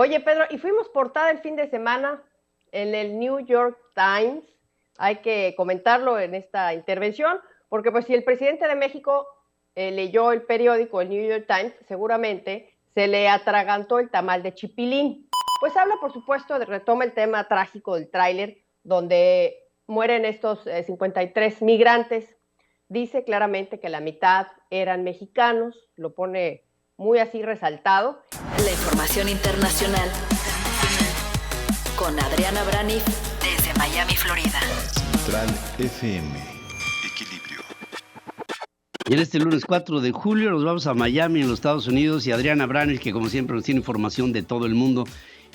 Oye, Pedro, y fuimos portada el fin de semana en el New York Times. Hay que comentarlo en esta intervención, porque pues si el presidente de México leyó el periódico, el New York Times, seguramente se le atragantó el tamal de chipilín. Pues habla, por supuesto, retoma el tema trágico del tráiler, donde mueren estos 53 migrantes. Dice claramente que la mitad eran mexicanos, lo pone muy así resaltado. La información internacional con Adriana Braniff desde Miami, Florida. Central FM. Equilibrio. Y en este lunes 4 de julio nos vamos a Miami, en los Estados Unidos, y Adriana Braniff, que como siempre nos tiene información de todo el mundo.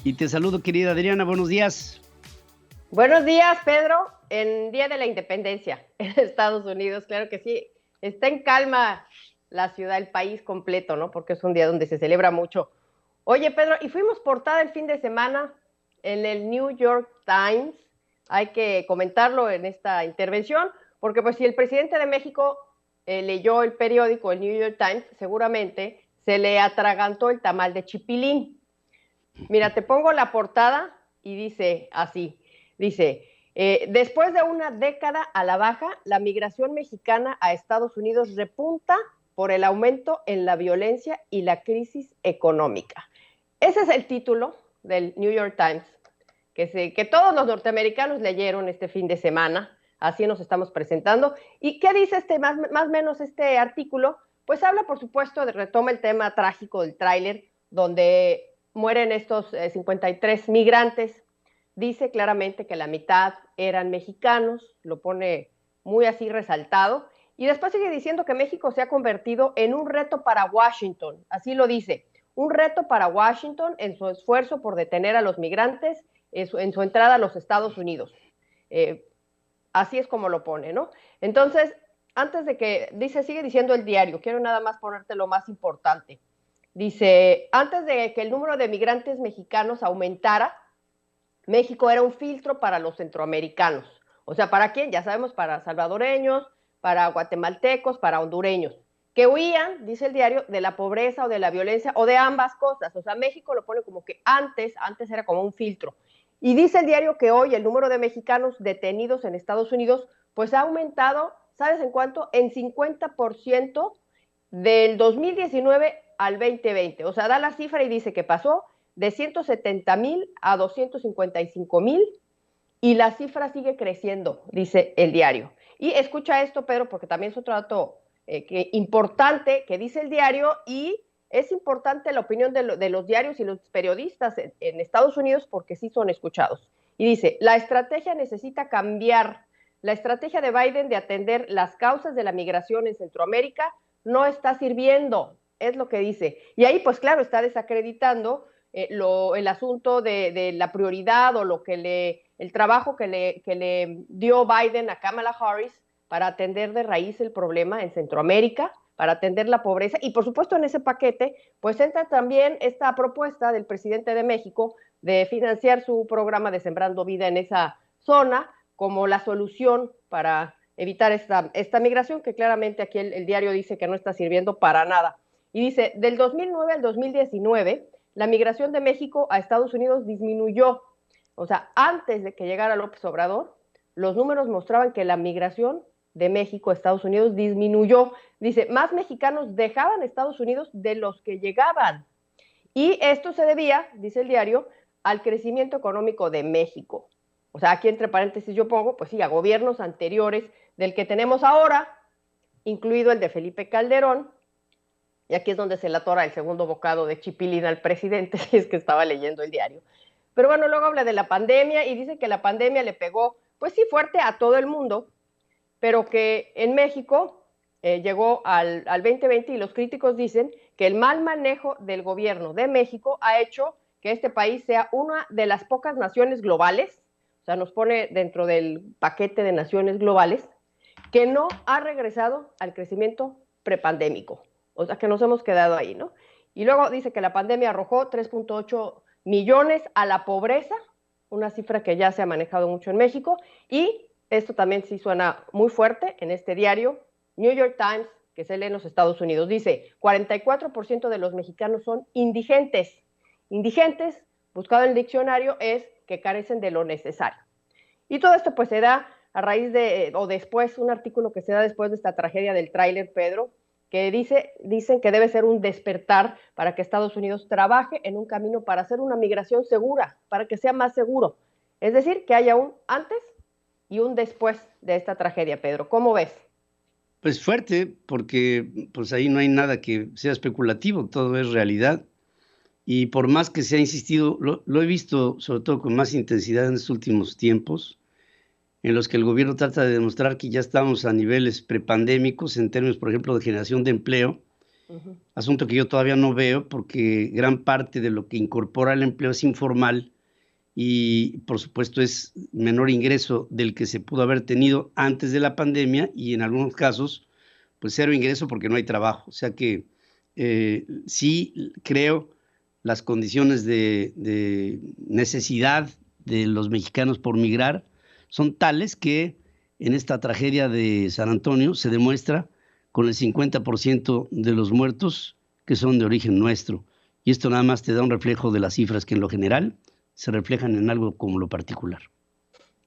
Y te saludo, querida Adriana, buenos días. Buenos días, Pedro, en Día de la Independencia en Estados Unidos, claro que sí, está en calma la ciudad, el país completo, ¿no? Porque es un día donde se celebra mucho. Oye, Pedro, y fuimos portada el fin de semana en el New York Times. Hay que comentarlo en esta intervención, porque pues si el presidente de México leyó el periódico, el New York Times, seguramente se le atragantó el tamal de chipilín. Mira, te pongo la portada y dice así, dice, después de una década a la baja, la migración mexicana a Estados Unidos repunta por el aumento en la violencia y la crisis económica. Ese es el título del New York Times, que todos los norteamericanos leyeron este fin de semana, así nos estamos presentando. ¿Y qué dice más o menos este artículo? Pues habla, por supuesto, retoma el tema trágico del tráiler, donde mueren estos 53 migrantes. Dice claramente que la mitad eran mexicanos, lo pone muy así resaltado, y después sigue diciendo que México se ha convertido en un reto para Washington, así lo dice, un reto para Washington en su esfuerzo por detener a los migrantes en su entrada a los Estados Unidos. Así es como lo pone, ¿no? Entonces, antes de que, sigue diciendo el diario, quiero nada más ponerte lo más importante. Dice, antes de que el número de migrantes mexicanos aumentara, México era un filtro para los centroamericanos. O sea, ¿para quién? Ya sabemos, para salvadoreños, para guatemaltecos, para hondureños, que huían, dice el diario, de la pobreza o de la violencia o de ambas cosas. O sea, México lo pone como que antes era como un filtro. Y dice el diario que hoy el número de mexicanos detenidos en Estados Unidos pues ha aumentado, ¿sabes en cuánto? En 50% del 2019 al 2020. O sea, da la cifra y dice que pasó de 170,000 a 255,000 y la cifra sigue creciendo, dice el diario. Y escucha esto, Pedro, porque también es otro dato importante que dice el diario, y es importante la opinión de los diarios y los periodistas en Estados Unidos porque sí son escuchados. Y dice, la estrategia necesita cambiar. La estrategia de Biden de atender las causas de la migración en Centroamérica no está sirviendo, es lo que dice. Y ahí, pues claro, está desacreditando el asunto de la prioridad o el trabajo que le dio Biden a Kamala Harris para atender de raíz el problema en Centroamérica, para atender la pobreza. Y por supuesto en ese paquete pues entra también esta propuesta del presidente de México de financiar su programa de Sembrando Vida en esa zona como la solución para evitar esta migración, que claramente aquí el diario dice que no está sirviendo para nada. Y dice, del 2009 al 2019, la migración de México a Estados Unidos disminuyó. O sea, antes de que llegara López Obrador, los números mostraban que la migración de México a Estados Unidos disminuyó. Dice, más mexicanos dejaban Estados Unidos de los que llegaban. Y esto se debía, dice el diario, al crecimiento económico de México. O sea, aquí entre paréntesis yo pongo, pues sí, a gobiernos anteriores del que tenemos ahora, incluido el de Felipe Calderón, y aquí es donde se le atora el segundo bocado de chipilín al presidente, si es que estaba leyendo el diario. Pero bueno, luego habla de la pandemia y dice que la pandemia le pegó, pues sí, fuerte a todo el mundo, pero que en México llegó al 2020 y los críticos dicen que el mal manejo del gobierno de México ha hecho que este país sea una de las pocas naciones globales, o sea, nos pone dentro del paquete de naciones globales, que no ha regresado al crecimiento prepandémico. O sea, que nos hemos quedado ahí, ¿no? Y luego dice que la pandemia arrojó 3.8 millones a la pobreza, una cifra que ya se ha manejado mucho en México, y esto también sí suena muy fuerte en este diario, New York Times, que se lee en los Estados Unidos. Dice, 44% de los mexicanos son indigentes. Indigentes buscado en el diccionario es que carecen de lo necesario. Y todo esto pues se da a raíz después, un artículo que se da después de esta tragedia del tráiler, Pedro, que dicen que debe ser un despertar para que Estados Unidos trabaje en un camino para hacer una migración segura, para que sea más seguro. Es decir, que haya un antes y un después de esta tragedia, Pedro. ¿Cómo ves? Pues fuerte, porque pues ahí no hay nada que sea especulativo, todo es realidad. Y por más que se ha insistido, lo he visto sobre todo con más intensidad en estos últimos tiempos, en los que el gobierno trata de demostrar que ya estamos a niveles prepandémicos en términos, por ejemplo, de generación de empleo, asunto que yo todavía no veo porque gran parte de lo que incorpora el empleo es informal y, por supuesto, es menor ingreso del que se pudo haber tenido antes de la pandemia y en algunos casos, pues cero ingreso porque no hay trabajo. O sea que sí creo las condiciones de necesidad de los mexicanos por migrar son tales que en esta tragedia de San Antonio se demuestra con el 50% de los muertos que son de origen nuestro. Y esto nada más te da un reflejo de las cifras que en lo general se reflejan en algo como lo particular.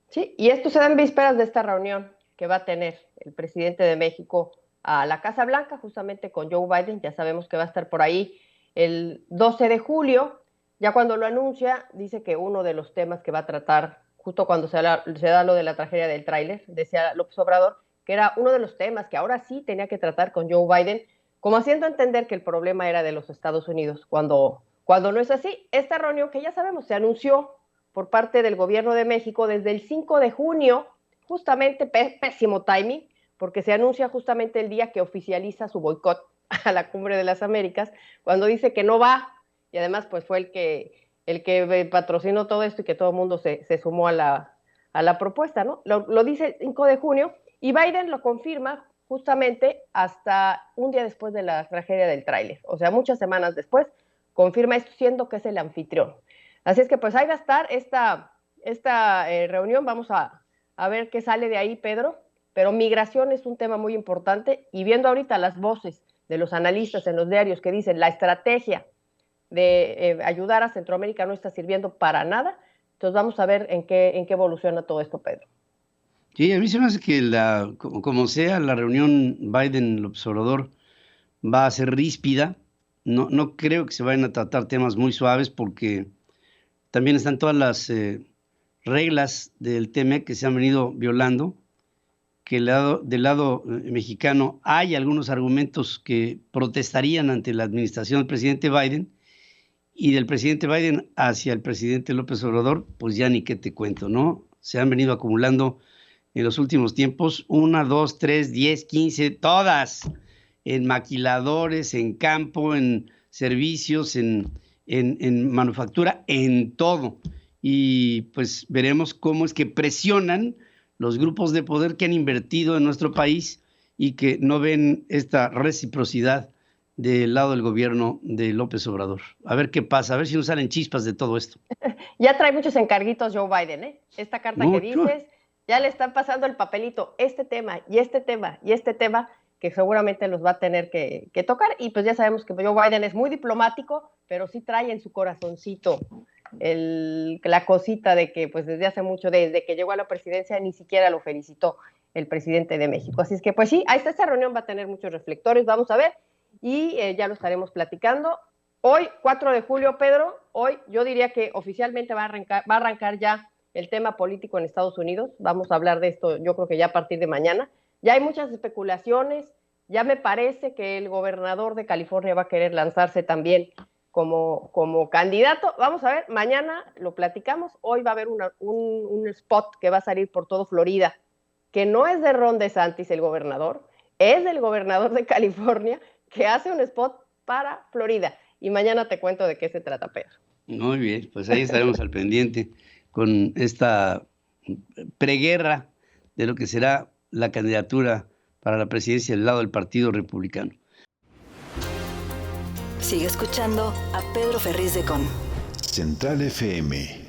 Sí, y esto se da en vísperas de esta reunión que va a tener el presidente de México a la Casa Blanca, justamente con Joe Biden. Ya sabemos que va a estar por ahí el 12 de julio. Ya cuando lo anuncia, dice que uno de los temas que va a tratar, justo cuando se da lo de la tragedia del tráiler, decía López Obrador, que era uno de los temas que ahora sí tenía que tratar con Joe Biden, como haciendo entender que el problema era de los Estados Unidos, cuando no es así. Esta reunión que ya sabemos se anunció por parte del gobierno de México desde el 5 de junio, justamente pésimo timing, porque se anuncia justamente el día que oficializa su boicot a la Cumbre de las Américas, cuando dice que no va, y además pues fue el que patrocinó todo esto y que todo el mundo se sumó a la propuesta, ¿no? Lo dice el 5 de junio y Biden lo confirma justamente hasta un día después de la tragedia del tráiler, o sea, muchas semanas después, confirma esto siendo que es el anfitrión. Así es que pues ahí va a estar esta reunión, vamos a ver qué sale de ahí, Pedro, pero migración es un tema muy importante y viendo ahorita las voces de los analistas en los diarios que dicen la estrategia de ayudar a Centroamérica no está sirviendo para nada, entonces vamos a ver en qué evoluciona todo esto, Pedro. Sí, a mí se me hace que como sea la reunión Biden-López Obrador va a ser ríspida. No creo que se vayan a tratar temas muy suaves porque también están todas las reglas del TEMEC que se han venido violando, que del lado mexicano hay algunos argumentos que protestarían ante la administración del presidente Biden y del presidente Biden hacia el presidente López Obrador, pues ya ni qué te cuento, ¿no? Se han venido acumulando en los últimos tiempos 1, 2, 3, 10, 15, todas en maquiladores, en campo, en servicios, en manufactura, en todo. Y pues veremos cómo es que presionan los grupos de poder que han invertido en nuestro país y que no ven esta reciprocidad del lado del gobierno de López Obrador. A ver qué pasa, a ver si nos salen chispas de todo esto. Ya trae muchos encarguitos Joe Biden, ¿eh? Esta carta que dices, ya le están pasando el papelito, este tema y este tema y este tema, que seguramente los va a tener que tocar, y pues ya sabemos que Joe Biden es muy diplomático, pero sí trae en su corazoncito la cosita de que pues desde hace mucho, desde que llegó a la presidencia, ni siquiera lo felicitó el presidente de México. Así es que pues sí, ahí está, esta reunión va a tener muchos reflectores, vamos a ver, y ya lo estaremos platicando. Hoy, 4 de julio, Pedro, hoy yo diría que oficialmente va a arrancar ya el tema político en Estados Unidos. Vamos a hablar de esto, yo creo que ya a partir de mañana. Ya hay muchas especulaciones, ya me parece que el gobernador de California va a querer lanzarse también como candidato. Vamos a ver, mañana lo platicamos. Hoy va a haber un spot que va a salir por todo Florida, que no es de Ron DeSantis, el gobernador, es del gobernador de California, que hace un spot para Florida. Y mañana te cuento de qué se trata, Pedro. Muy bien, pues ahí estaremos al pendiente con esta preguerra de lo que será la candidatura para la presidencia del lado del Partido Republicano. Sigue escuchando a Pedro Ferriz de Con. Central FM.